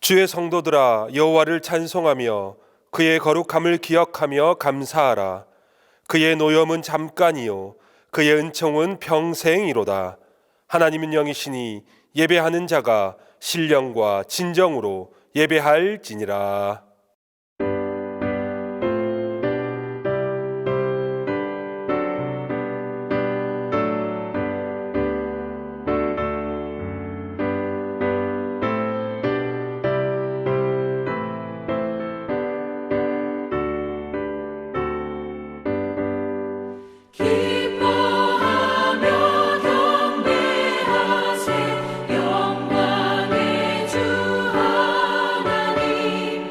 주의 성도들아, 여호와를 찬송하며 그의 거룩함을 기억하며 감사하라. 그의 노염은 잠깐이요 그의 은총은 평생이로다. 하나님은 영이시니 예배하는 자가 신령과 진정으로 예배할지니라. 기뻐하며 경배하세 영광의 주 하나님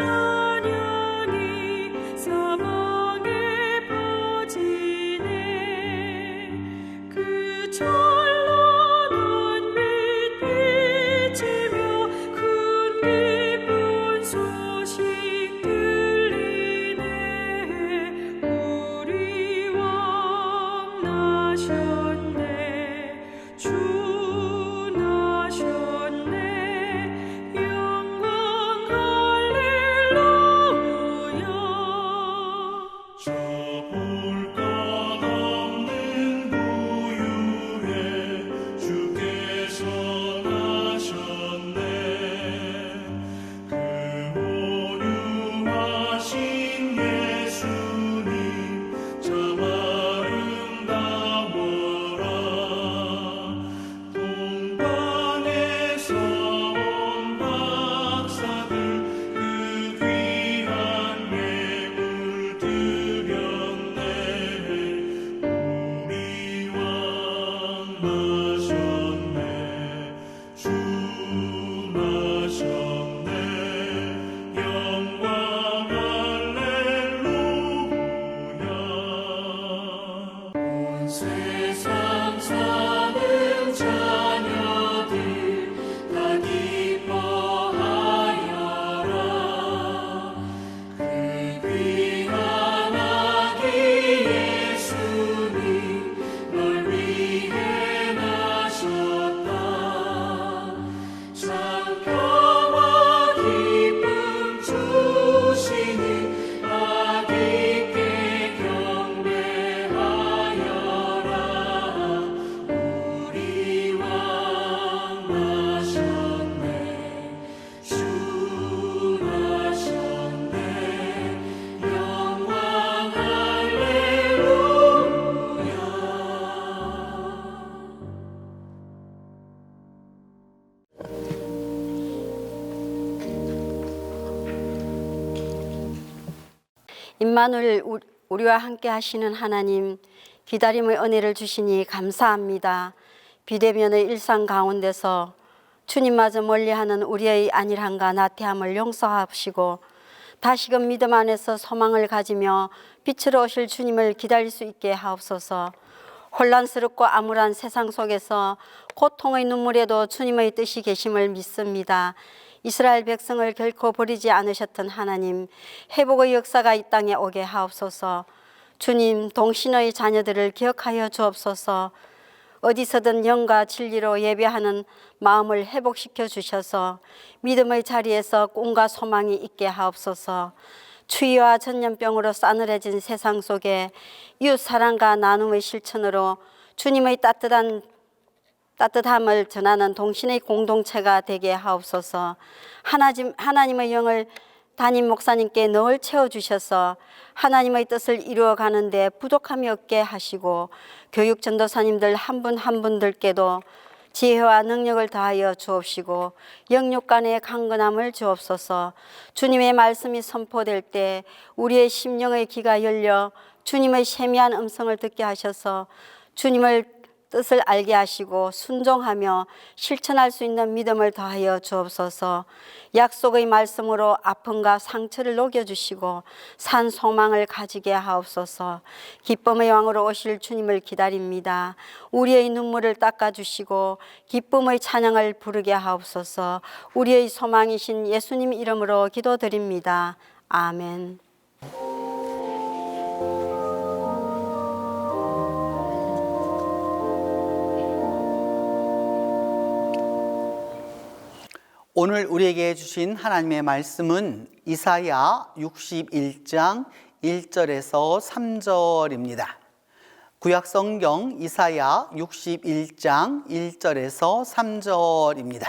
찬양이 사방에 퍼지네. 그 찬란한 빛 비치며 큰 기쁜 소식 들리네. 우리 왕 나셨네. 주 나셨네. 영광 할렐루야. 저 볼 것 없는 부유에 주께서 나셨네. 그 온유하신 예수님 참 아름다워라. 동방에서 온 박사들 그 귀한 예물 드렸네. 우리 왕 나셨네. 주 나셨네. 영광 할렐루야. 온 세상 사는 자녀들 다 기뻐하여라. 그 귀한 아기 예수님 널 위해 나셨다. 참 평화 기쁨 주시는 아기께 경배하여라. 우리 왕 나셨네. 주 나셨네. 영광 할렐루야. 임마누엘 우리와 함께 하시는 하나님, 기다림의 은혜를 주시니 감사합니다. 비대면의 일상 가운데서 주님마저 멀리하는 우리의 안일함과 나태함을 용서하시고 다시금 믿음 안에서 소망을 가지며 빛으로 오실 주님을 기다릴 수 있게 하옵소서. 혼란스럽고 암울한 세상 속에서 고통의 눈물에도 주님의 뜻이 계심을 믿습니다. 이스라엘 백성을 결코 버리지 않으셨던 하나님, 회복의 역사가 이 땅에 오게 하옵소서. 주님, 동신의 자녀들을 기억하여 주옵소서. 어디서든 영과 진리로 예배하는 마음을 회복시켜 주셔서 믿음의 자리에서 꿈과 소망이 있게 하옵소서. 추위와 전염병으로 싸늘해진 세상 속에 이웃 사랑과 나눔의 실천으로 주님의 따뜻함을 전하는 동신의 공동체가 되게 하옵소서. 하나님의 영을 담임 목사님께 늘 채워주셔서 하나님의 뜻을 이루어가는 데 부족함이 없게 하시고 교육 전도사님들 한 분 한 분들께도 지혜와 능력을 다하여 주옵시고 영육 간의 강건함을 주옵소서. 주님의 말씀이 선포될 때 우리의 심령의 귀가 열려 주님의 세미한 음성을 듣게 하셔서 주님을 뜻을 알게 하시고 순종하며 실천할 수 있는 믿음을 더하여 주옵소서. 약속의 말씀으로 아픔과 상처를 녹여주시고 산 소망을 가지게 하옵소서. 기쁨의 왕으로 오실 주님을 기다립니다. 우리의 눈물을 닦아주시고 기쁨의 찬양을 부르게 하옵소서. 우리의 소망이신 예수님 이름으로 기도드립니다. 아멘. 오늘 우리에게 주신 하나님의 말씀은 이사야 61장 1절에서 3절입니다. 구약성경 이사야 61장 1절에서 3절입니다.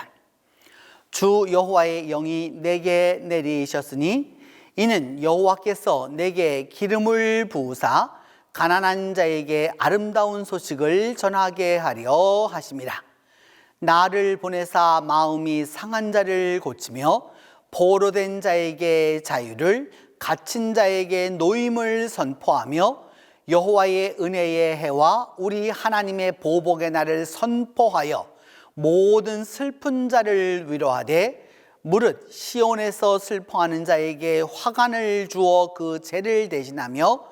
주 여호와의 영이 내게 내리셨으니 이는 여호와께서 내게 기름을 부으사 가난한 자에게 아름다운 소식을 전하게 하려 하심이라. 나를 보내사 마음이 상한 자를 고치며 포로된 자에게 자유를, 갇힌 자에게 노임을 선포하며 여호와의 은혜의 해와 우리 하나님의 보복의 날을 선포하여 모든 슬픈 자를 위로하되 무릇 시온에서 슬퍼하는 자에게 화관을 주어 그 죄를 대신하며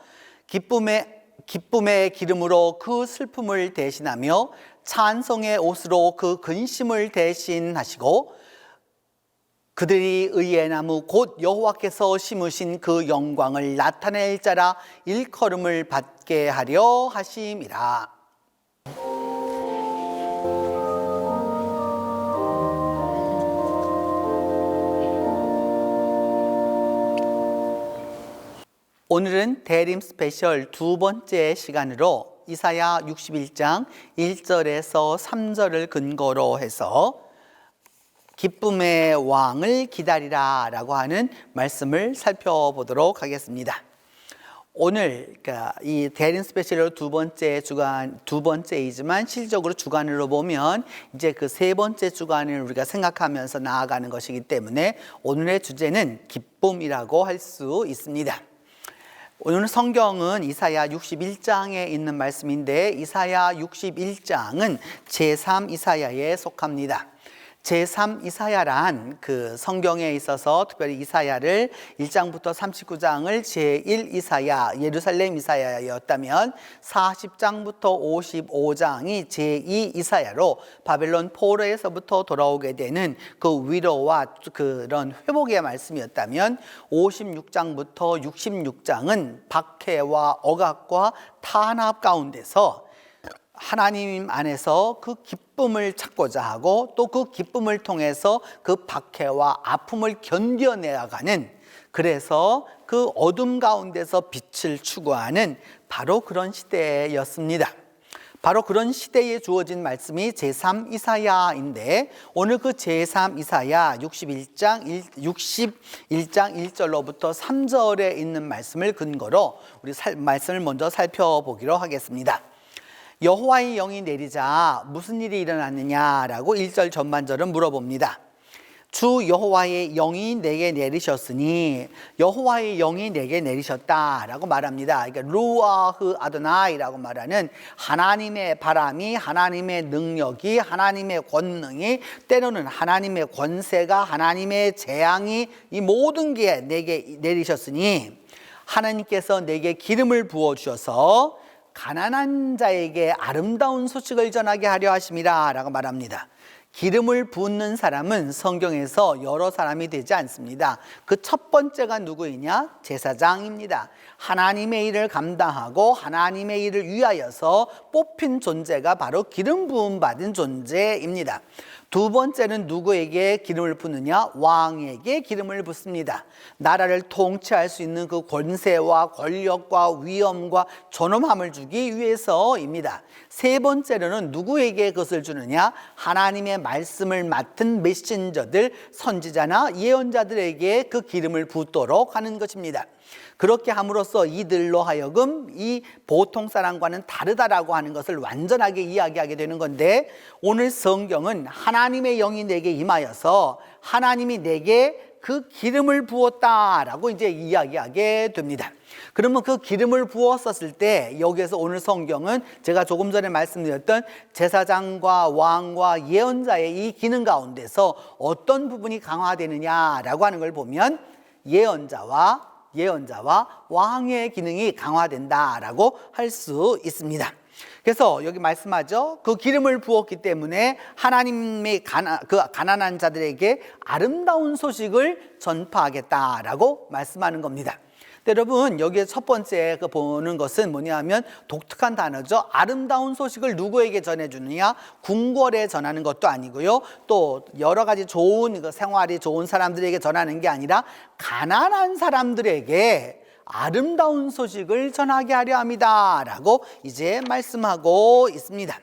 기쁨의 기름으로 그 슬픔을 대신하며 찬송의 옷으로 그 근심을 대신하시고 그들이 의의 나무 곧 여호와께서 심으신 그 영광을 나타낼 자라 일컬음을 받게 하려 하심이라. 오늘은 대림 스페셜 두 번째 시간으로 이사야 61장 1절에서 3절을 근거로 해서 기쁨의 왕을 기다리라 라고 하는 말씀을 살펴보도록 하겠습니다. 오늘 이 대림 스페셜 두 번째이지만 실적으로 주간으로 보면 이제 그 세 번째 주간을 우리가 생각하면서 나아가는 것이기 때문에 오늘의 주제는 기쁨이라고 할 수 있습니다. 오늘 성경은 이사야 61장에 있는 말씀인데 이사야 61장은 제3 이사야에 속합니다. 제3 이사야란 그 성경에 있어서 특별히 이사야를 1장부터 39장을 제1 이사야, 예루살렘 이사야였다면 40장부터 55장이 제2 이사야로 바벨론 포로에서부터 돌아오게 되는 그 위로와 그런 회복의 말씀이었다면 56장부터 66장은 박해와 억압과 탄압 가운데서 하나님 안에서 그 기쁨을 찾고자 하고 또 그 기쁨을 통해서 그 박해와 아픔을 견뎌내가는, 그래서 그 어둠 가운데서 빛을 추구하는 바로 그런 시대였습니다. 바로 그런 시대에 주어진 말씀이 제3 이사야인데 오늘 그 제3 이사야 61장 1절로부터 3절에 있는 말씀을 근거로 우리 말씀을 먼저 살펴보기로 하겠습니다. 여호와의 영이 내리자 무슨 일이 일어났느냐라고 1절 전반절은 물어봅니다. 주 여호와의 영이 내게 내리셨으니, 여호와의 영이 내게 내리셨다라고 말합니다. 그러니까 루아흐 아도나이라고 말하는 하나님의 바람이, 하나님의 능력이, 하나님의 권능이, 때로는 하나님의 권세가, 하나님의 재앙이, 이 모든 게 내게 내리셨으니 하나님께서 내게 기름을 부어주셔서 가난한 자에게 아름다운 소식을 전하게 하려 하심이라 라고 말합니다. 기름을 붓는 사람은 성경에서 여러 사람이 되지 않습니다. 그 첫 번째가 누구이냐? 제사장입니다. 하나님의 일을 감당하고 하나님의 일을 위하여서 뽑힌 존재가 바로 기름 부음 받은 존재입니다. 두 번째는 누구에게 기름을 붓느냐? 왕에게 기름을 붓습니다. 나라를 통치할 수 있는 그 권세와 권력과 위엄과 존엄함을 주기 위해서입니다. 세 번째로는 누구에게 그것을 주느냐? 하나님의 말씀을 맡은 메신저들, 선지자나 예언자들에게 그 기름을 붓도록 하는 것입니다. 그렇게 함으로써 이들로 하여금 이 보통 사람과는 다르다라고 하는 것을 완전하게 이야기하게 되는 건데, 오늘 성경은 하나님의 영이 내게 임하여서 하나님이 내게 그 기름을 부었다라고 이제 이야기하게 됩니다. 그러면 그 기름을 부었었을 때 여기에서 오늘 성경은 제가 조금 전에 말씀드렸던 제사장과 왕과 예언자의 이 기능 가운데서 어떤 부분이 강화되느냐라고 하는 걸 보면 예언자와 왕의 기능이 강화된다라고 할 수 있습니다. 그래서 여기 말씀하죠. 그 기름을 부었기 때문에 하나님의 가난한 자들에게 아름다운 소식을 전파하겠다라고 말씀하는 겁니다. 여러분, 여기에 첫 번째 보는 것은 뭐냐면 독특한 단어죠. 아름다운 소식을 누구에게 전해주느냐? 궁궐에 전하는 것도 아니고요, 또 여러 가지 좋은 생활이 좋은 사람들에게 전하는 게 아니라 가난한 사람들에게 아름다운 소식을 전하게 하려 합니다 라고 이제 말씀하고 있습니다.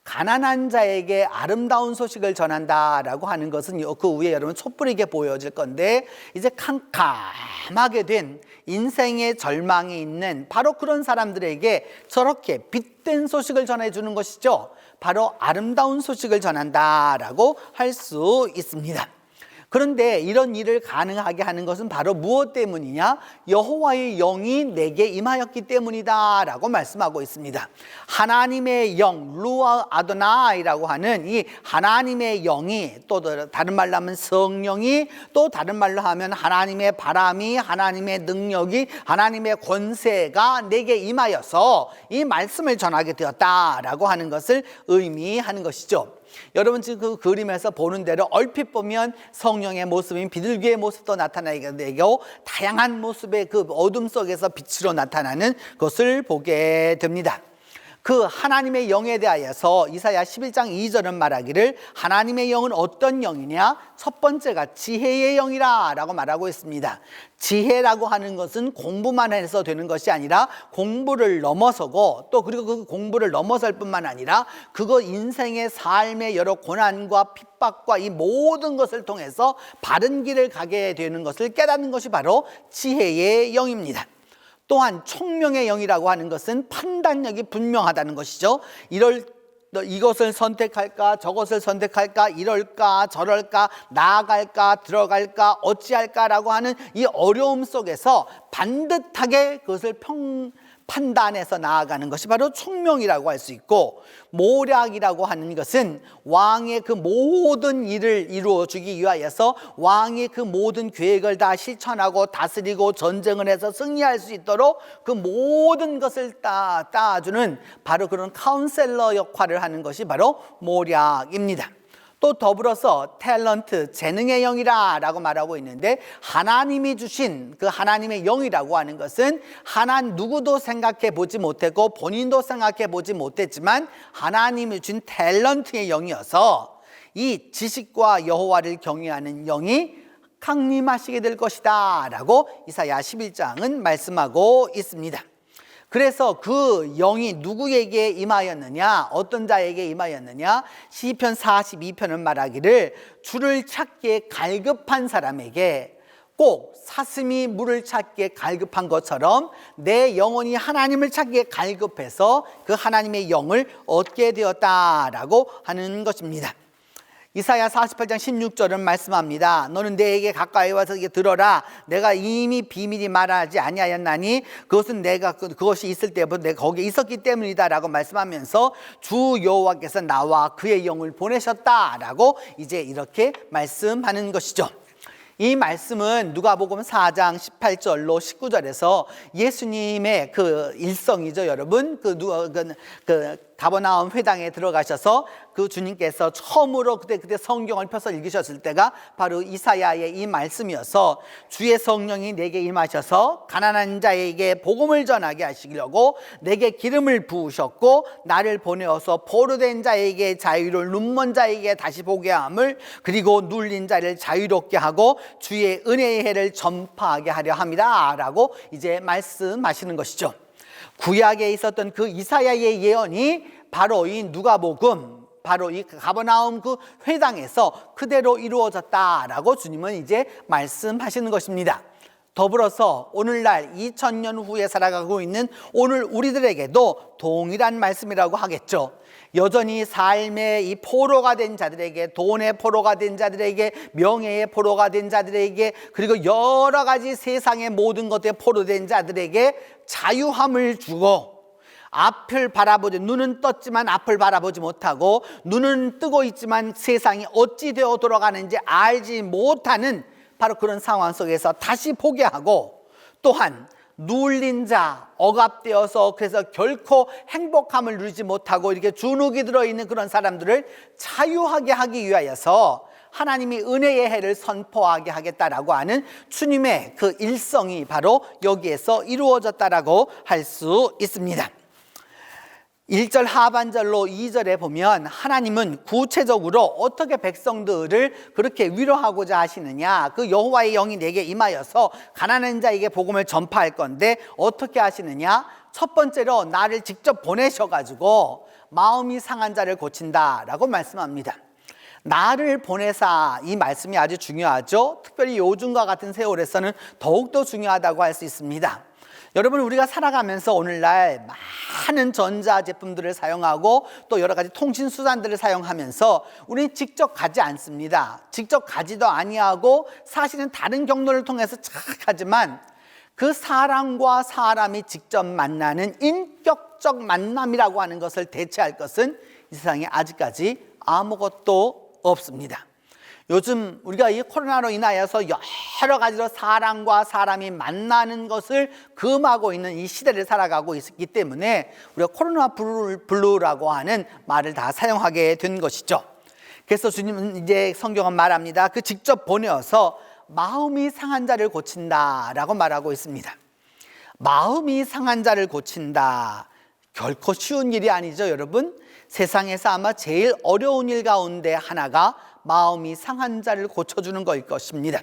가난한 자에게 아름다운 소식을 전한다라고 하는 것은 그 위에 여러분 촛불이게 보여질 건데, 이제 캄캄하게 된 인생의 절망이 있는 바로 그런 사람들에게 저렇게 빛된 소식을 전해주는 것이죠. 바로 아름다운 소식을 전한다라고 할 수 있습니다. 그런데 이런 일을 가능하게 하는 것은 바로 무엇 때문이냐? 여호와의 영이 내게 임하였기 때문이다 라고 말씀하고 있습니다. 하나님의 영, 루아 아도나이라고 하는 이 하나님의 영이, 또 다른 말로 하면 성령이, 또 다른 말로 하면 하나님의 바람이, 하나님의 능력이, 하나님의 권세가 내게 임하여서 이 말씀을 전하게 되었다라고 하는 것을 의미하는 것이죠. 여러분 지금 그 그림에서 보는 대로 얼핏 보면 성령의 모습인 비둘기의 모습도 나타나고 다양한 모습의 그 어둠 속에서 빛으로 나타나는 것을 보게 됩니다. 그 하나님의 영에 대하여서 이사야 11장 2절은 말하기를 하나님의 영은 어떤 영이냐? 첫 번째가 지혜의 영이라 라고 말하고 있습니다. 지혜라고 하는 것은 공부만 해서 되는 것이 아니라 공부를 넘어서고, 또 그리고 그 공부를 넘어설 뿐만 아니라 그거 인생의 삶의 여러 고난과 핍박과 이 모든 것을 통해서 바른 길을 가게 되는 것을 깨닫는 것이 바로 지혜의 영입니다. 또한 총명의 영이라고 하는 것은 판단력이 분명하다는 것이죠. 이것을 선택할까, 저것을 선택할까, 이럴까, 저럴까, 나아갈까, 들어갈까, 어찌할까라고 하는 이 어려움 속에서 반듯하게 그것을 판단해서 나아가는 것이 바로 총명이라고 할 수 있고, 모략이라고 하는 것은 왕의 그 모든 일을 이루어 주기 위하여서 왕의 그 모든 계획을 다 실천하고 다스리고 전쟁을 해서 승리할 수 있도록 그 모든 것을 따주는 바로 그런 카운셀러 역할을 하는 것이 바로 모략입니다. 또 더불어서 탤런트, 재능의 영이라 라고 말하고 있는데, 하나님이 주신 그 하나님의 영이라고 하는 것은 누구도 생각해 보지 못했고 본인도 생각해 보지 못했지만 하나님이 준 탤런트의 영이어서 이 지식과 여호와를 경외하는 영이 강림하시게 될 것이다 라고 이사야 11장은 말씀하고 있습니다. 그래서 그 영이 누구에게 임하였느냐, 어떤 자에게 임하였느냐, 시편 42편은 말하기를 주를 찾기에 갈급한 사람에게, 꼭 사슴이 물을 찾기에 갈급한 것처럼 내 영혼이 하나님을 찾기에 갈급해서 그 하나님의 영을 얻게 되었다라고 하는 것입니다. 이사야 48장 16절은 말씀합니다. 너는 내게 가까이 와서 들어라. 내가 이미 비밀이 말하지 아니하였나니 그것은 내가 그것이 있을 때부터 내가 거기에 있었기 때문이다 라고 말씀하면서 주 여호와께서 나와 그의 영을 보내셨다라고 이제 이렇게 말씀하는 것이죠. 이 말씀은 누가복음 4장 18절로 19절에서 예수님의 그 일성이죠, 여러분. 가버나움 회당에 들어가셔서 그 주님께서 처음으로 그때 성경을 펴서 읽으셨을 때가 바로 이사야의 이 말씀이어서, 주의 성령이 내게 임하셔서 가난한 자에게 복음을 전하게 하시려고 내게 기름을 부으셨고 나를 보내어서 포로된 자에게 자유를, 눈먼 자에게 다시 보게 함을, 그리고 눌린 자를 자유롭게 하고 주의 은혜의 해를 전파하게 하려 함이다 라고 이제 말씀하시는 것이죠. 구약에 있었던 그 이사야의 예언이 바로 이 누가복음, 바로 이 가버나움 그 회당에서 그대로 이루어졌다라고 주님은 이제 말씀하시는 것입니다. 더불어서 오늘날 2000년 후에 살아가고 있는 오늘 우리들에게도 동일한 말씀이라고 하겠죠. 여전히 삶의 이 포로가 된 자들에게, 돈의 포로가 된 자들에게, 명예의 포로가 된 자들에게, 그리고 여러 가지 세상의 모든 것에 포로된 자들에게 자유함을 주고, 앞을 바라보지, 눈은 떴지만 앞을 바라보지 못하고, 눈은 뜨고 있지만 세상이 어찌 되어 돌아가는지 알지 못하는 바로 그런 상황 속에서 다시 보게 하고, 또한 눌린 자, 억압되어서 그래서 결코 행복함을 누리지 못하고 이렇게 주눅이 들어있는 그런 사람들을 자유하게 하기 위하여서 하나님이 은혜의 해를 선포하게 하겠다라고 하는 주님의 그 일성이 바로 여기에서 이루어졌다라고 할 수 있습니다. 1절 하반절로 2절에 보면 하나님은 구체적으로 어떻게 백성들을 그렇게 위로하고자 하시느냐, 그 여호와의 영이 내게 임하여서 가난한 자에게 복음을 전파할 건데 어떻게 하시느냐, 첫 번째로 나를 직접 보내셔가지고 마음이 상한 자를 고친다라고 말씀합니다. 나를 보내사, 이 말씀이 아주 중요하죠. 특별히 요즘과 같은 세월에서는 더욱더 중요하다고 할 수 있습니다. 여러분, 우리가 살아가면서 오늘날 많은 전자제품들을 사용하고 또 여러 가지 통신수단들을 사용하면서 우리는 직접 가지 않습니다. 직접 가지도 아니하고 사실은 다른 경로를 통해서 하지만 그 사람과 사람이 직접 만나는 인격적 만남이라고 하는 것을 대체할 것은 이 세상에 아직까지 아무것도 없습니다. 요즘 우리가 이 코로나로 인하여서 여러 가지로 사람과 사람이 만나는 것을 금하고 있는 이 시대를 살아가고 있기 때문에 우리가 코로나 블루라고 하는 말을 다 사용하게 된 것이죠. 그래서 주님은 이제 성경은 말합니다. 그 직접 보내어서 마음이 상한 자를 고친다라고 말하고 있습니다. 마음이 상한 자를 고친다. 결코 쉬운 일이 아니죠, 여러분. 세상에서 아마 제일 어려운 일 가운데 하나가 마음이 상한 자를 고쳐주는 것일 것입니다.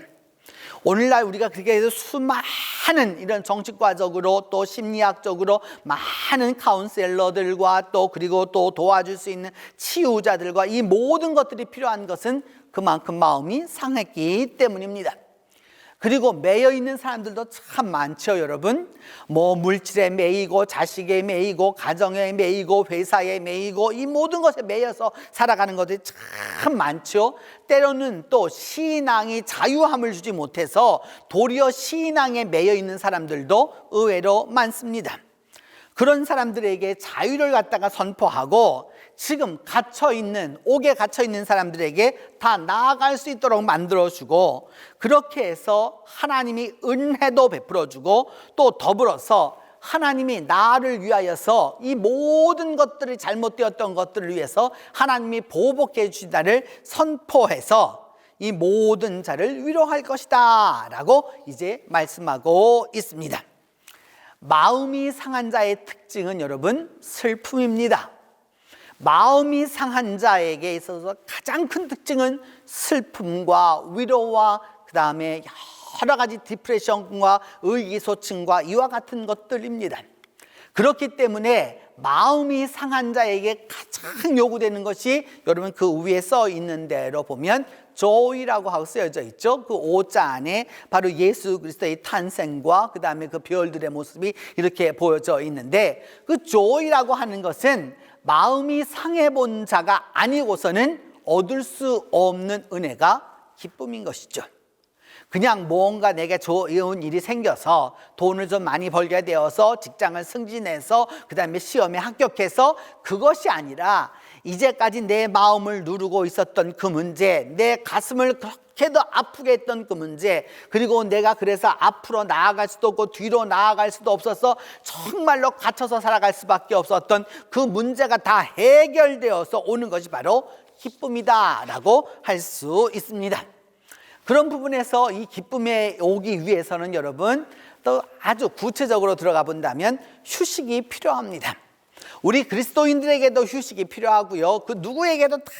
오늘날 우리가 그렇게 해서 수많은 이런 정신과적으로 또 심리학적으로 많은 카운셀러들과 또 그리고 또 도와줄 수 있는 치유자들과 이 모든 것들이 필요한 것은 그만큼 마음이 상했기 때문입니다. 그리고 매여 있는 사람들도 참 많죠, 여러분. 뭐 물질에 매이고 자식에 매이고 가정에 매이고 회사에 매이고 이 모든 것에 매여서 살아가는 것들이 참 많죠. 때로는 또 신앙이 자유함을 주지 못해서 도리어 신앙에 매여 있는 사람들도 의외로 많습니다. 그런 사람들에게 자유를 갖다가 선포하고 지금 옥에 갇혀있는 사람들에게 다 나아갈 수 있도록 만들어주고 그렇게 해서 하나님이 은혜도 베풀어주고 또 더불어서 하나님이 나를 위하여서 이 모든 것들이 잘못되었던 것들을 위해서 하나님이 보복해 주신다를 선포해서 이 모든 자를 위로할 것이다 라고 이제 말씀하고 있습니다. 마음이 상한 자의 특징은 여러분 슬픔입니다. 마음이 상한 자에게 있어서 가장 큰 특징은 슬픔과 위로와 그 다음에 여러 가지 디프레션과 의기소침과 이와 같은 것들입니다. 그렇기 때문에 마음이 상한 자에게 가장 요구되는 것이 여러분 그 위에 써 있는 대로 보면 joy라고 하고 쓰여져 있죠. 그 오자 안에 바로 예수 그리스도의 탄생과 그 다음에 그 별들의 모습이 이렇게 보여져 있는데 그 joy라고 하는 것은 마음이 상해본 자가 아니고서는 얻을 수 없는 은혜가 기쁨인 것이죠. 그냥 뭔가 내게 좋은 일이 생겨서 돈을 좀 많이 벌게 되어서 직장을 승진해서 그 다음에 시험에 합격해서 그것이 아니라 이제까지 내 마음을 누르고 있었던 그 문제, 내 가슴을 그렇게도 아프게 했던 그 문제, 그리고 내가 그래서 앞으로 나아갈 수도 없고 뒤로 나아갈 수도 없어서 정말로 갇혀서 살아갈 수밖에 없었던 그 문제가 다 해결되어서 오는 것이 바로 기쁨이다 라고 할 수 있습니다. 그런 부분에서 이 기쁨에 오기 위해서는 여러분 또 아주 구체적으로 들어가 본다면 휴식이 필요합니다. 우리 그리스도인들에게도 휴식이 필요하고요. 그 누구에게도 다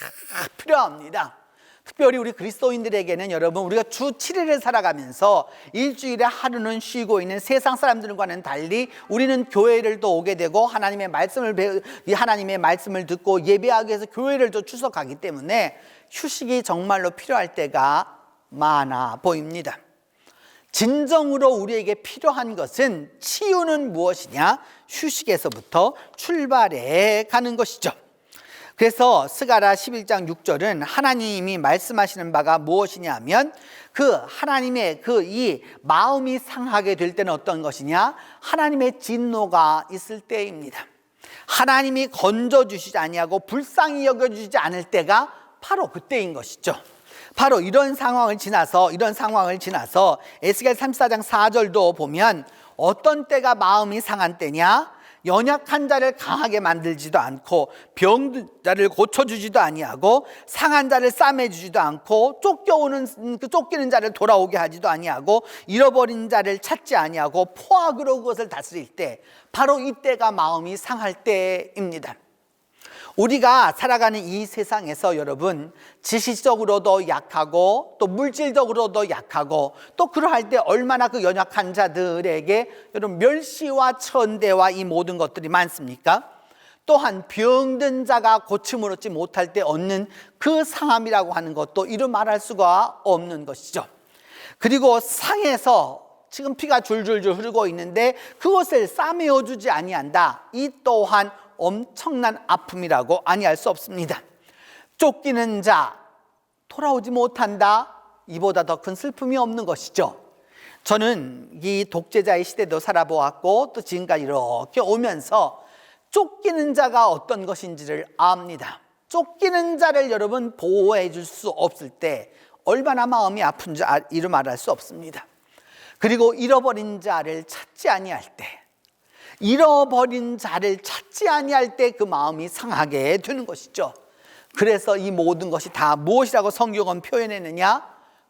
필요합니다. 특별히 우리 그리스도인들에게는 여러분 우리가 주 7일을 살아가면서 일주일에 하루는 쉬고 있는 세상 사람들과는 달리 우리는 교회를 또 오게 되고 하나님의 말씀을 듣고 예배하기 위해서 교회를 또 출석하기 때문에 휴식이 정말로 필요할 때가 많아 보입니다. 진정으로 우리에게 필요한 것은 치유는 무엇이냐? 휴식에서부터 출발해 가는 것이죠. 그래서 스가랴 11장 6절은 하나님이 말씀하시는 바가 무엇이냐면 그 하나님의 이 마음이 상하게 될 때는 어떤 것이냐? 하나님의 진노가 있을 때입니다. 하나님이 건져주시지 아니하고 불쌍히 여겨주지 않을 때가 바로 그때인 것이죠. 바로 이런 상황을 지나서 에스겔 34장 4절도 보면 어떤 때가 마음이 상한 때냐? 연약한 자를 강하게 만들지도 않고 병든 자를 고쳐주지도 아니하고 상한 자를 싸매주지도 않고 쫓기는 자를 돌아오게 하지도 아니하고 잃어버린 자를 찾지 아니하고 포악으로 그것을 다스릴 때 바로 이때가 마음이 상할 때입니다. 우리가 살아가는 이 세상에서 여러분 지식적으로도 약하고 또 물질적으로도 약하고 또 그러할 때 얼마나 그 연약한 자들에게 여러분 멸시와 천대와 이 모든 것들이 많습니까? 또한 병든 자가 고침을 얻지 못할 때 얻는 그 상함이라고 하는 것도 이루 말할 수가 없는 것이죠. 그리고 상해서 지금 피가 줄줄줄 흐르고 있는데 그것을 싸매어 주지 아니한다. 이 또한 엄청난 아픔이라고 아니할 수 없습니다. 쫓기는 자, 돌아오지 못한다. 이보다 더 큰 슬픔이 없는 것이죠. 저는 이 독재자의 시대도 살아보았고 또 지금까지 이렇게 오면서 쫓기는 자가 어떤 것인지를 압니다. 쫓기는 자를 여러분 보호해 줄 수 없을 때 얼마나 마음이 아픈지 이루 말할 수 없습니다. 그리고 잃어버린 자를 찾지 아니할 때, 잃어버린 자를 찾지 아니할 때 그 마음이 상하게 되는 것이죠. 그래서 이 모든 것이 다 무엇이라고 성경은 표현했느냐?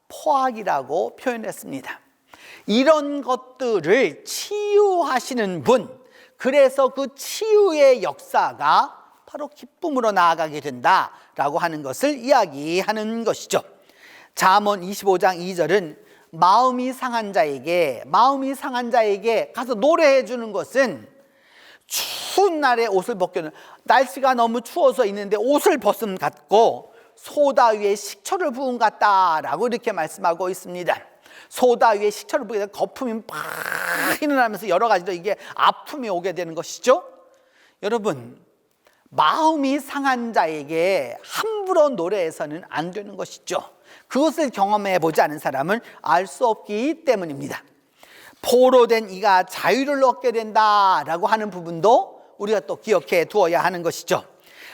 포악이라고 표현했습니다. 이런 것들을 치유하시는 분, 그래서 그 치유의 역사가 바로 기쁨으로 나아가게 된다라고 하는 것을 이야기하는 것이죠. 잠언 25장 2절은 마음이 상한 자에게 가서 노래해 주는 것은 추운 날에 옷을 벗겨는, 날씨가 너무 추워서 있는데 옷을 벗음 같고 소다 위에 식초를 부은 같다라고 이렇게 말씀하고 있습니다. 소다 위에 식초를 부게 되면 거품이 팍 일어나면서 여러 가지로 이게 아픔이 오게 되는 것이죠. 여러분, 마음이 상한 자에게 함부로 노래해서는 안 되는 것이죠. 그것을 경험해 보지 않은 사람은 알 수 없기 때문입니다. 포로된 이가 자유를 얻게 된다라고 하는 부분도 우리가 또 기억해 두어야 하는 것이죠.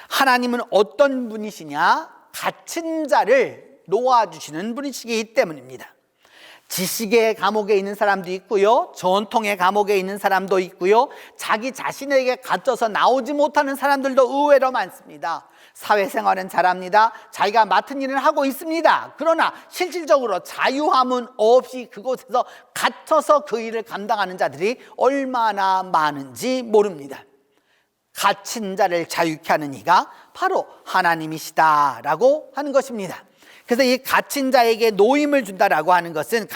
하나님은 어떤 분이시냐? 갇힌 자를 놓아주시는 분이시기 때문입니다. 지식의 감옥에 있는 사람도 있고요, 전통의 감옥에 있는 사람도 있고요, 자기 자신에게 갇혀서 나오지 못하는 사람들도 의외로 많습니다. 사회생활은 잘합니다. 자기가 맡은 일을 하고 있습니다. 그러나 실질적으로 자유함은 없이 그곳에서 갇혀서 그 일을 감당하는 자들이 얼마나 많은지 모릅니다. 갇힌 자를 자유케 하는 이가 바로 하나님이시다라고 하는 것입니다. 그래서 이 갇힌 자에게 노임을 준다라고 하는 것은,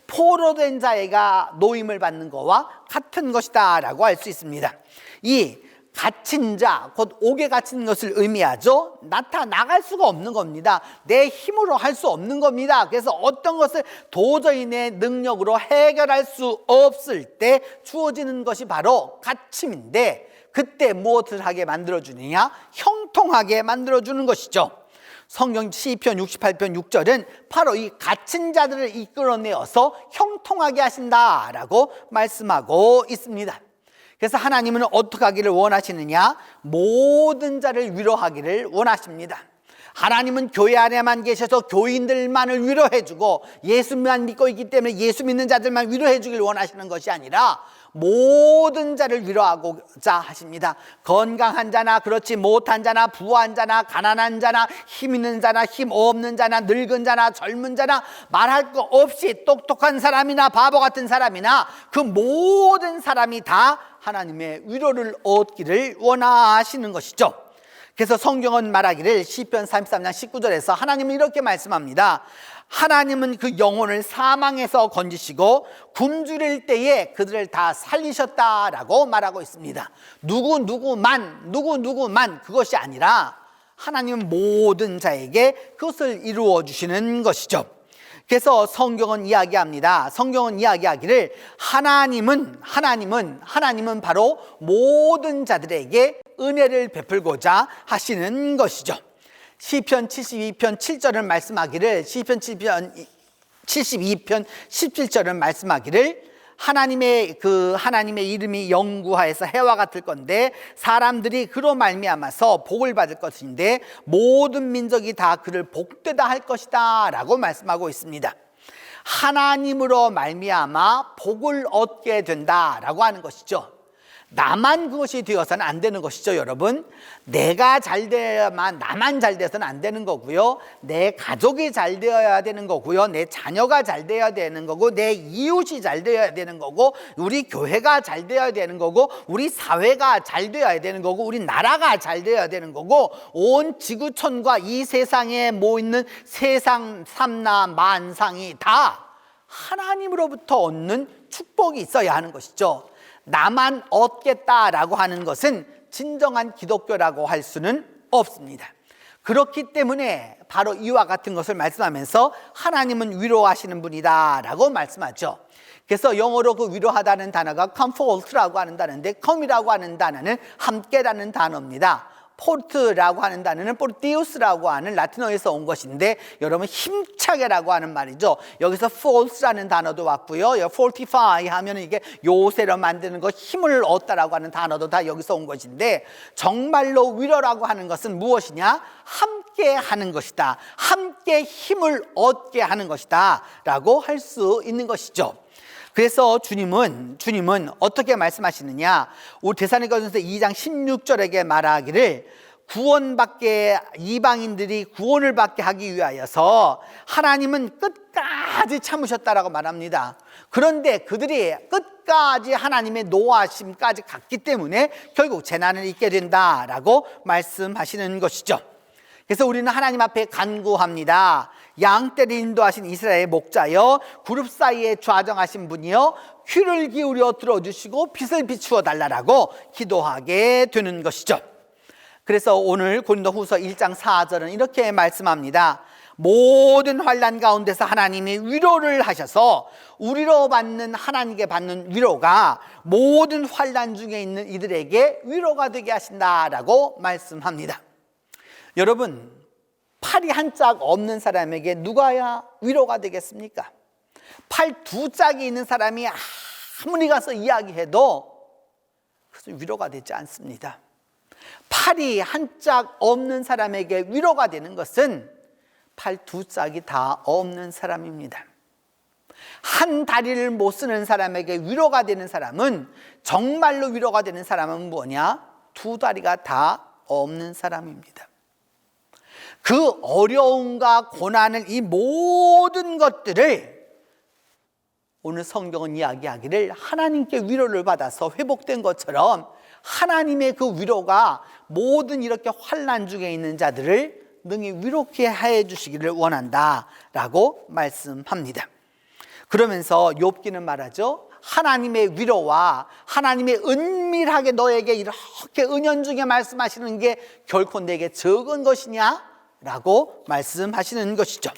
포로된 자가 노임을 받는 것과 같은 것이다라고 할 수 있습니다. 이 갇힌 자, 곧 옥에 갇힌 것을 의미하죠. 나갈 수가 없는 겁니다. 내 힘으로 할 수 없는 겁니다. 그래서 어떤 것을 도저히 내 능력으로 해결할 수 없을 때 주어지는 것이 바로 갇힘인데, 그때 무엇을 하게 만들어주느냐? 형통하게 만들어주는 것이죠. 성경 시편 68편 6절은 바로 이 갇힌 자들을 이끌어내어서 형통하게 하신다라고 말씀하고 있습니다. 그래서 하나님은 어떻게 하기를 원하시느냐? 모든 자를 위로하기를 원하십니다. 하나님은 교회 안에만 계셔서 교인들만을 위로해주고 예수만 믿고 있기 때문에 예수 믿는 자들만 위로해주길 원하시는 것이 아니라 모든 자를 위로하고자 하십니다. 건강한 자나 그렇지 못한 자나 부한 자나 가난한 자나 힘 있는 자나 힘 없는 자나 늙은 자나 젊은 자나 말할 거 없이 똑똑한 사람이나 바보 같은 사람이나 그 모든 사람이 다 하나님의 위로를 얻기를 원하시는 것이죠. 그래서 성경은 말하기를 시편 33장 19절에서 하나님은 이렇게 말씀합니다. 하나님은 그 영혼을 사망에서 건지시고 굶주릴 때에 그들을 다 살리셨다라고 말하고 있습니다. 누구누구만 그것이 아니라 하나님은 모든 자에게 그것을 이루어 주시는 것이죠. 그래서 성경은 이야기하기를 하나님은 바로 모든 자들에게 은혜를 베풀고자 하시는 것이죠. 시편 72편 7절을 말씀하기를, 시편 72편 17절은 말씀하기를 하나님의 이름이 영구하여서 해와 같을 건데 사람들이 그로 말미암아서 복을 받을 것인데 모든 민족이 다 그를 복되다 할 것이다 라고 말씀하고 있습니다. 하나님으로 말미암아 복을 얻게 된다라고 하는 것이죠. 나만 그것이 되어서는 안 되는 것이죠, 여러분. 내가 잘 되어야만, 나만 잘 되어서는 안 되는 거고요. 내 가족이 잘 되어야 되는 거고요. 내 자녀가 잘 되어야 되는 거고, 내 이웃이 잘 되어야 되는 거고, 우리 교회가 잘 되어야 되는 거고, 우리 사회가 잘 되어야 되는 거고, 우리 나라가 잘 되어야 되는 거고, 온 지구촌과 이 세상에 모이는 세상 삼나 만상이 다 하나님으로부터 얻는 축복이 있어야 하는 것이죠. 나만 얻겠다라고 하는 것은 진정한 기독교라고 할 수는 없습니다. 그렇기 때문에 바로 이와 같은 것을 말씀하면서 하나님은 위로하시는 분이다 라고 말씀하죠. 그래서 영어로 그 위로하다는 단어가 comfort라고 하는 단어인데, come이라고 하는 단어는 함께라는 단어입니다. 포르트라고 하는 단어는 포르티우스라고 하는 라틴어에서 온 것인데, 여러분 힘차게라고 하는 말이죠. 여기서 force라는 단어도 왔고요. fortify 하면 이게 요새로 만드는 것, 힘을 얻다라고 하는 단어도 다 여기서 온 것인데, 정말로 위로라고 하는 것은 무엇이냐? 함께 하는 것이다. 함께 힘을 얻게 하는 것이다 라고 할 수 있는 것이죠. 그래서 주님은 어떻게 말씀하시느냐? 우리 데살로니가전서 2장 16절에게 말하기를, 구원받게, 이방인들이 구원을 받게 하기 위하여서 하나님은 끝까지 참으셨다라고 말합니다. 그런데 그들이 끝까지 하나님의 노하심까지 갔기 때문에 결국 재난을 입게 된다라고 말씀하시는 것이죠. 그래서 우리는 하나님 앞에 간구합니다. 양떼를 인도하신 이스라엘의 목자여, 그룹 사이에 좌정하신 분이여, 귀를 기울여 들어주시고 빛을 비추어 달라라고 기도하게 되는 것이죠. 그래서 오늘 고린도후서 1장 4절은 이렇게 말씀합니다. 모든 환난 가운데서 하나님이 위로를 하셔서 우리로 받는, 하나님께 받는 위로가 모든 환난 중에 있는 이들에게 위로가 되게 하신다라고 말씀합니다. 여러분, 팔이 한 짝 없는 사람에게 누가야 위로가 되겠습니까? 팔 두 짝이 있는 사람이 아무리 가서 이야기해도 그것은 위로가 되지 않습니다. 팔이 한 짝 없는 사람에게 위로가 되는 것은 팔 두 짝이 다 없는 사람입니다. 한 다리를 못 쓰는 사람에게 위로가 되는 사람은, 정말로 위로가 되는 사람은 뭐냐? 두 다리가 다 없는 사람입니다. 그 어려움과 고난을, 이 모든 것들을 오늘 성경은 이야기하기를 하나님께 위로를 받아서 회복된 것처럼 하나님의 그 위로가 모든 이렇게 환난 중에 있는 자들을 능히 위롭게 해 주시기를 원한다라고 말씀합니다. 그러면서 욥기는 말하죠. 하나님의 위로와 하나님의 은밀하게 너에게 이렇게 은연중에 말씀하시는 게 결코 내게 적은 것이냐? 라고 말씀하시는 것이죠.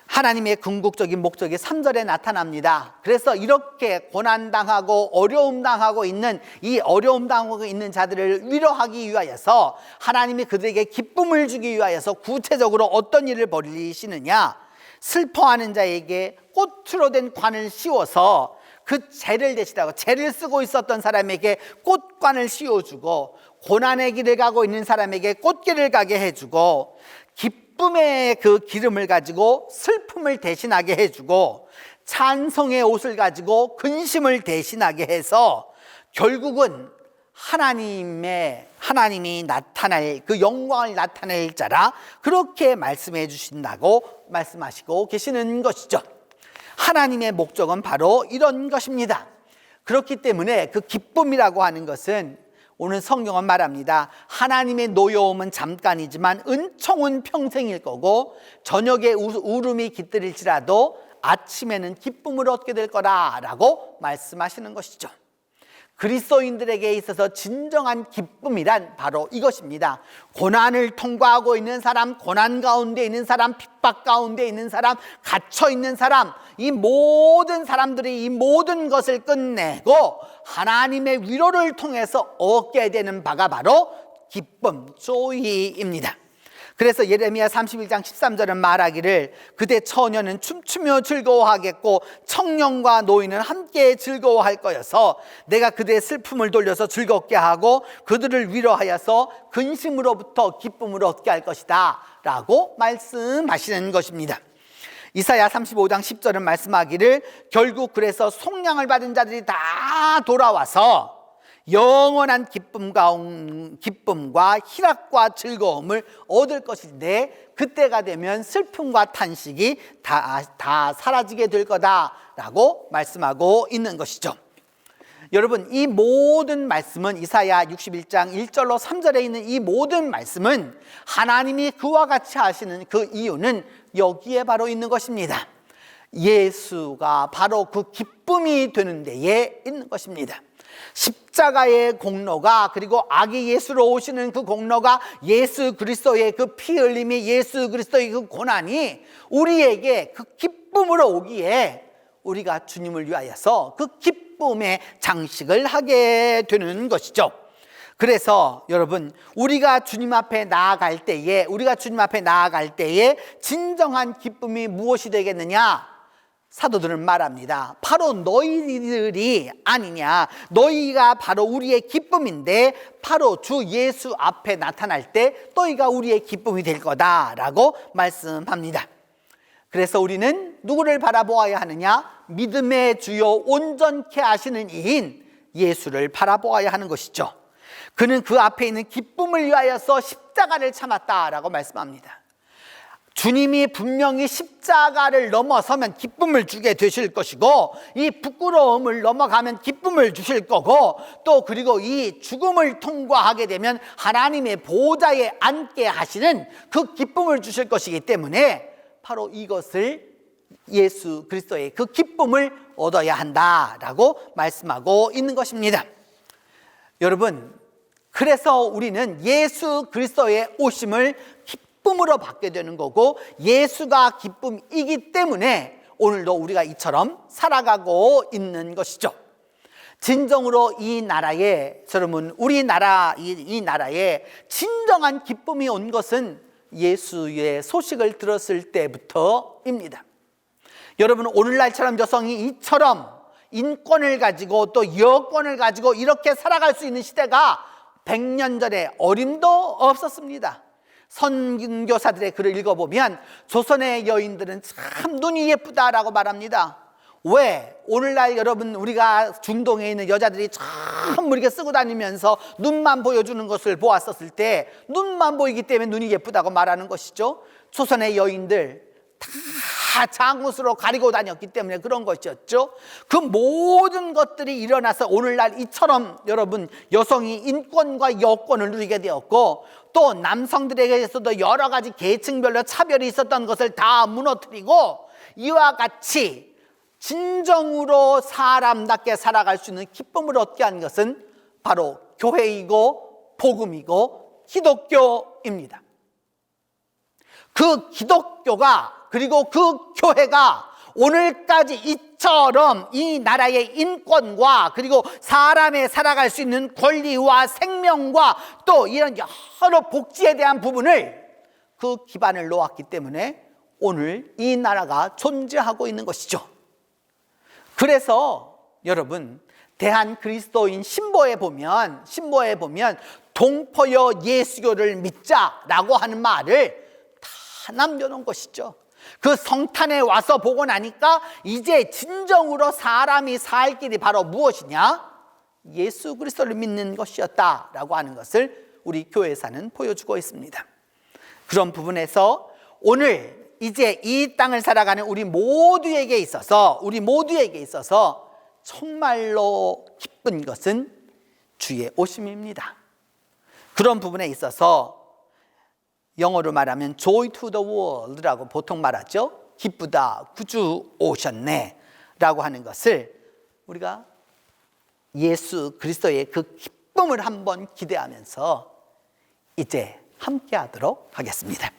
하나님의 궁극적인 목적이 3절에 나타납니다. 그래서 이렇게 고난당하고 어려움당하고 있는, 이 어려움당하고 있는 자들을 위로하기 위하여서, 하나님이 그들에게 기쁨을 주기 위하여서 구체적으로 어떤 일을 벌이시느냐? 슬퍼하는 자에게 꽃으로 된 관을 씌워서 그 죄를 대신하고, 죄를 쓰고 있었던 사람에게 꽃관을 씌워주고, 고난의 길을 가고 있는 사람에게 꽃길을 가게 해주고, 기쁨의 그 기름을 가지고 슬픔을 대신하게 해주고, 찬송의 옷을 가지고 근심을 대신하게 해서 결국은 하나님이 나타날, 그 영광을 나타낼 자라, 그렇게 말씀해 주신다고 말씀하시고 계시는 것이죠. 하나님의 목적은 바로 이런 것입니다. 그렇기 때문에 그 기쁨이라고 하는 것은, 오늘 성경은 말합니다. 하나님의 노여움은 잠깐이지만 은총은 평생일 거고, 저녁에 울음이 깃들일지라도 아침에는 기쁨을 얻게 될 거라라고 말씀하시는 것이죠. 그리스도인들에게 있어서 진정한 기쁨이란 바로 이것입니다. 고난을 통과하고 있는 사람, 고난 가운데 있는 사람, 핍박 가운데 있는 사람, 갇혀 있는 사람, 이 모든 사람들이 이 모든 것을 끝내고 하나님의 위로를 통해서 얻게 되는 바가 바로 기쁨, joy입니다. 그래서 예레미야 31장 13절은 말하기를, 그대 처녀는 춤추며 즐거워하겠고 청년과 노인은 함께 즐거워할 거여서 내가 그대의 슬픔을 돌려서 즐겁게 하고 그들을 위로하여서 근심으로부터 기쁨을 얻게 할 것이다 라고 말씀하시는 것입니다. 이사야 35장 10절은 말씀하기를, 결국 그래서 속량을 받은 자들이 다 돌아와서 영원한 기쁨과 희락과 즐거움을 얻을 것인데, 그때가 되면 슬픔과 탄식이 다 사라지게 될 거다라고 말씀하고 있는 것이죠. 여러분, 이 모든 말씀은, 이사야 61장 1절로 3절에 있는 이 모든 말씀은 하나님이 그와 같이 하시는 그 이유는 여기에 바로 있는 것입니다. 예수가 바로 그 기쁨이 되는 데에 있는 것입니다. 십자가의 공로가, 그리고 아기 예수로 오시는 그 공로가, 예수 그리스도의 그 피 흘림이, 예수 그리스도의 그 고난이 우리에게 그 기쁨으로 오기에 우리가 주님을 위하여서 그 기쁨의 장식을 하게 되는 것이죠. 그래서 여러분, 우리가 주님 앞에 나아갈 때에 진정한 기쁨이 무엇이 되겠느냐? 사도들은 말합니다. 바로 너희들이 아니냐, 너희가 바로 우리의 기쁨인데 바로 주 예수 앞에 나타날 때 너희가 우리의 기쁨이 될 거다라고 말씀합니다. 그래서 우리는 누구를 바라보아야 하느냐? 믿음의 주요 온전케 하시는 이인 예수를 바라보아야 하는 것이죠. 그는 그 앞에 있는 기쁨을 위하여서 십자가를 참았다라고 말씀합니다. 주님이 분명히 십자가를 넘어서면 기쁨을 주게 되실 것이고, 이 부끄러움을 넘어가면 기쁨을 주실 거고, 또 그리고 이 죽음을 통과하게 되면 하나님의 보좌에 앉게 하시는 그 기쁨을 주실 것이기 때문에 바로 이것을, 예수 그리스도의 그 기쁨을 얻어야 한다라고 말씀하고 있는 것입니다. 여러분, 그래서 우리는 예수 그리스도의 오심을 기쁨으로 받게 되는 거고, 예수가 기쁨이기 때문에 오늘도 우리가 이처럼 살아가고 있는 것이죠. 진정으로 이 나라에, 여러분, 우리나라 이 나라에 진정한 기쁨이 온 것은 예수의 소식을 들었을 때부터입니다. 여러분, 오늘날처럼 여성이 이처럼 인권을 가지고 또 여권을 가지고 이렇게 살아갈 수 있는 시대가 100년 전에 어림도 없었습니다. 선교사들의 글을 읽어보면 조선의 여인들은 참 눈이 예쁘다라고 말합니다. 왜? 오늘날 여러분, 우리가 중동에 있는 여자들이 참 이렇게 쓰고 다니면서 눈만 보여주는 것을 보았었을 때 눈만 보이기 때문에 눈이 예쁘다고 말하는 것이죠. 조선의 여인들 다 장옷으로 가리고 다녔기 때문에 그런 것이었죠. 그 모든 것들이 일어나서 오늘날 이처럼 여러분, 여성이 인권과 여권을 누리게 되었고, 또 남성들에게서도 여러 가지 계층별로 차별이 있었던 것을 다 무너뜨리고, 이와 같이 진정으로 사람답게 살아갈 수 있는 기쁨을 얻게 한 것은 바로 교회이고 복음이고 기독교입니다. 그 기독교가, 그리고 그 교회가 오늘까지 이처럼 이 나라의 인권과 그리고 사람의 살아갈 수 있는 권리와 생명과 또 이런 여러 복지에 대한 부분을 그 기반을 놓았기 때문에 오늘 이 나라가 존재하고 있는 것이죠. 그래서 여러분, 대한 그리스도인 신보에 보면 동포여 예수교를 믿자라고 하는 말을 다 남겨놓은 것이죠. 그 성탄에 와서 보고 나니까 이제 진정으로 사람이 살 길이 바로 무엇이냐? 예수 그리스도를 믿는 것이었다라고 하는 것을 우리 교회사는 보여주고 있습니다. 그런 부분에서 오늘 이제 이 땅을 살아가는 우리 모두에게 있어서 정말로 기쁜 것은 주의 오심입니다. 그런 부분에 있어서 영어로 말하면 joy to the world라고 보통 말하죠. 기쁘다, 구주 오셨네 라고 하는 것을 우리가 예수 그리스도의 그 기쁨을 한번 기대하면서 이제 함께 하도록 하겠습니다.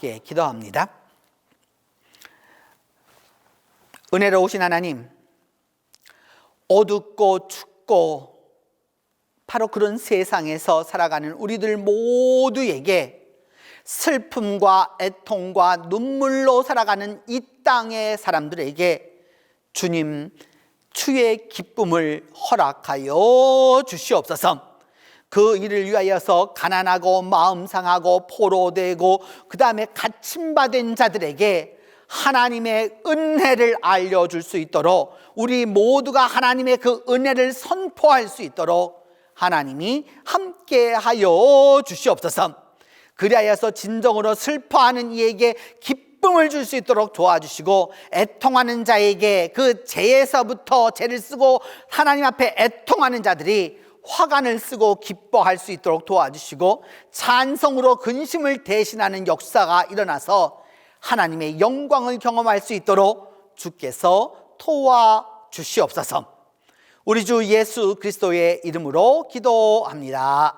함께 기도합니다. 은혜로우신 하나님, 어둡고 춥고 바로 그런 세상에서 살아가는 우리들 모두에게 슬픔과 애통과 눈물로 살아가는 이 땅의 사람들에게 주님, 주의 기쁨을 허락하여 주시옵소서. 그 일을 위하여서 가난하고 마음 상하고 포로되고 그 다음에 갇힘받은 자들에게 하나님의 은혜를 알려줄 수 있도록, 우리 모두가 하나님의 그 은혜를 선포할 수 있도록 하나님이 함께하여 주시옵소서. 그리하여서 진정으로 슬퍼하는 이에게 기쁨을 줄 수 있도록 도와주시고, 애통하는 자에게 그 죄에서부터 죄를 쓰고 하나님 앞에 애통하는 자들이 화관을 쓰고 기뻐할 수 있도록 도와주시고, 찬송으로 근심을 대신하는 역사가 일어나서 하나님의 영광을 경험할 수 있도록 주께서 도와주시옵소서. 우리 주 예수 그리스도의 이름으로 기도합니다.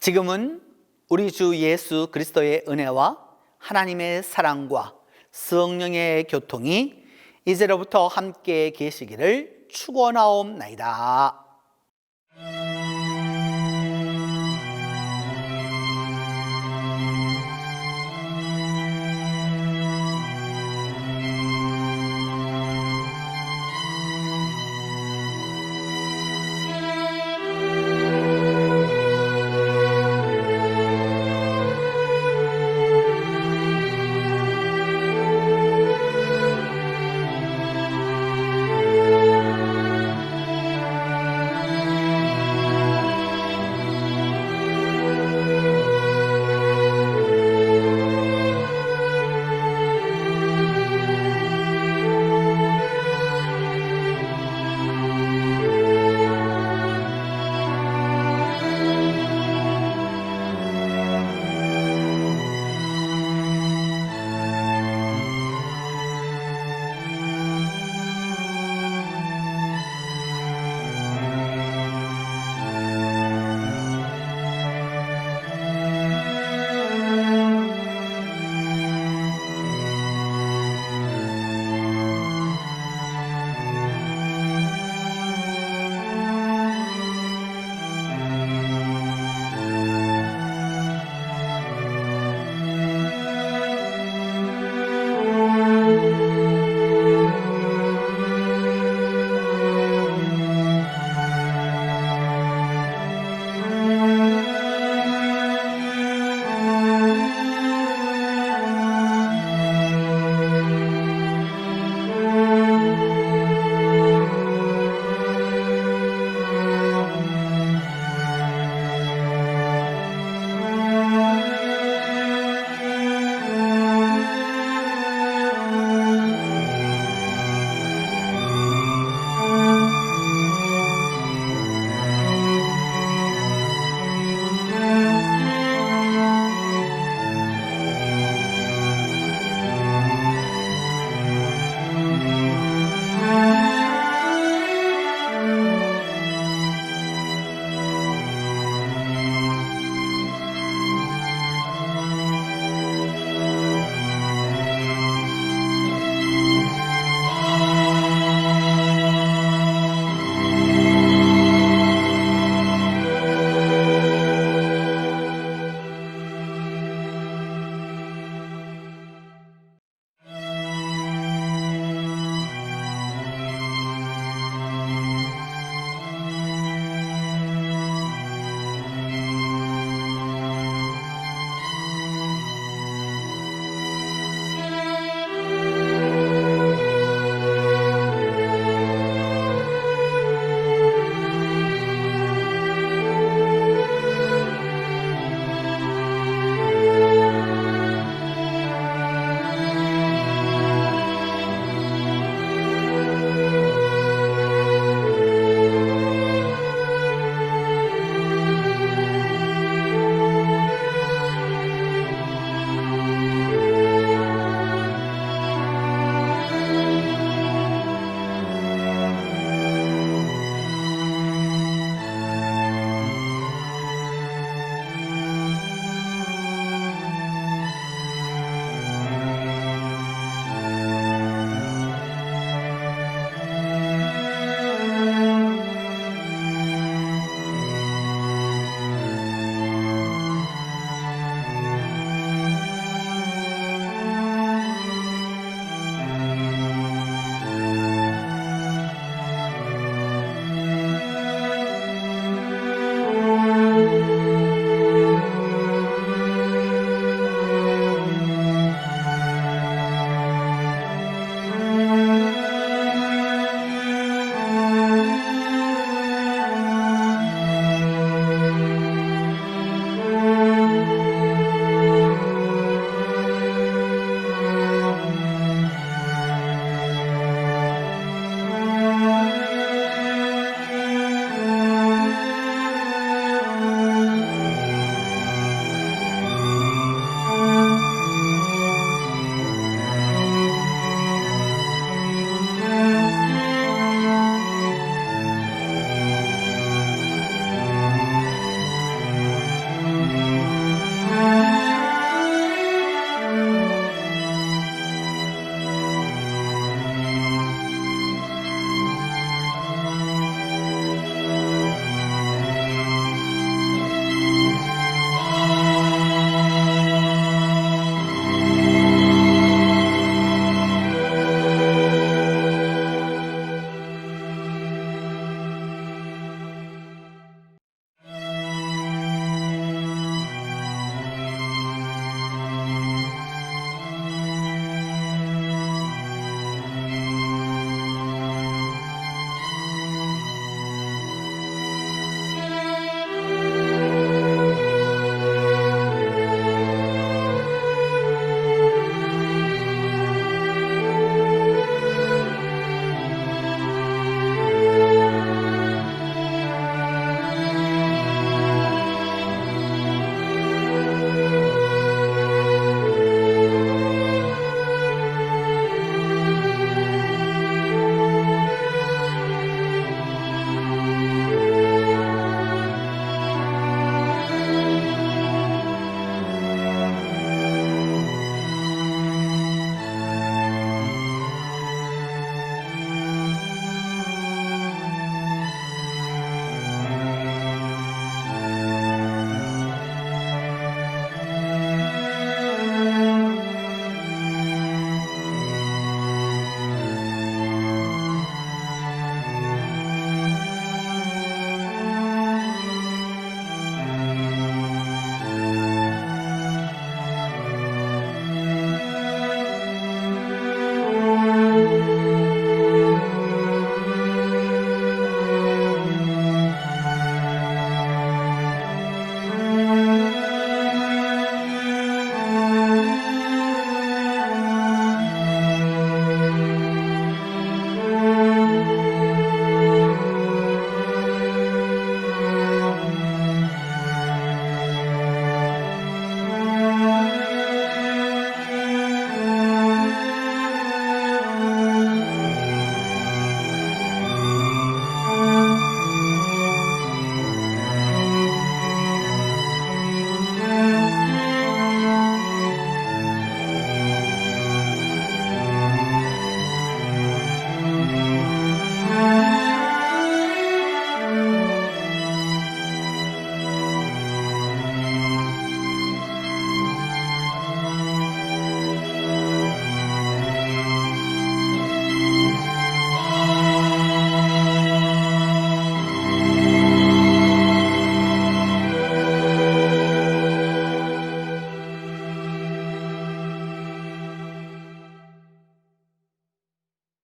지금은 우리 주 예수 그리스도의 은혜와 하나님의 사랑과 성령의 교통이 이제로부터 함께 계시기를 축원하옵나이다.